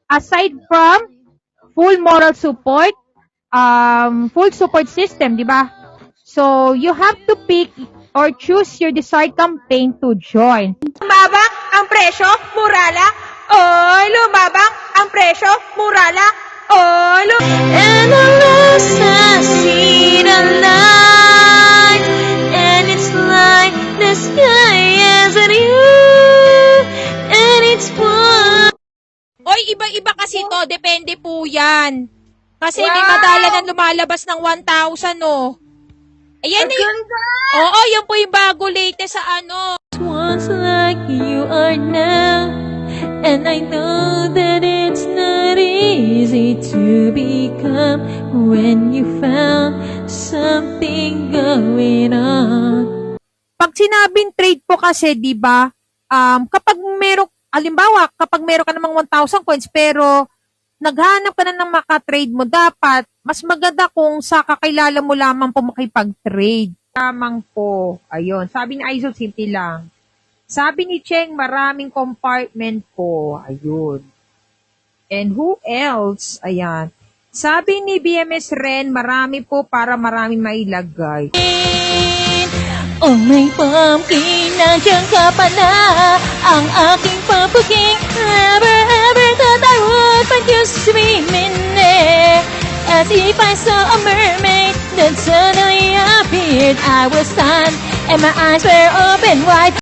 aside from full moral support, full support system, di ba? So, you have to pick or choose your desired campaign to join. Lumabang ang presyo, mura lang. Oy, lumabang ang presyo, mura lang. Oy, And the last I see the light, and it's like the sky is at you, and it's one. Oy, iba-iba kasi to. Depende po yan. Kasi may madala na lumalabas ng 1,000, oh. Ayan Oo, yan po yung bago latest sa ano. Once like you are now, and I know that it's not easy to become when you found something going on. Pag sinabing trade po kasi, di ba, kapag kapag meron ka namang 1,000 coins, pero naghanap ka na ng makatrade mo, dapat mas maganda kung sa kakilala mo lamang po makipag-trade. Lamang po. Ayun. Sabi ni Aizul, simple lang. Sabi ni Cheng, maraming compartment po. Ayun. And who else? Ayan. Sabi ni BMS Ren, marami po para marami mailagay. Oh my pumpkin, nandiyan ka pa na, ang aking papuking. Never ever thought I would find you swimming there. As if I saw a mermaid that suddenly appeared. I was stunned and my eyes were open wide.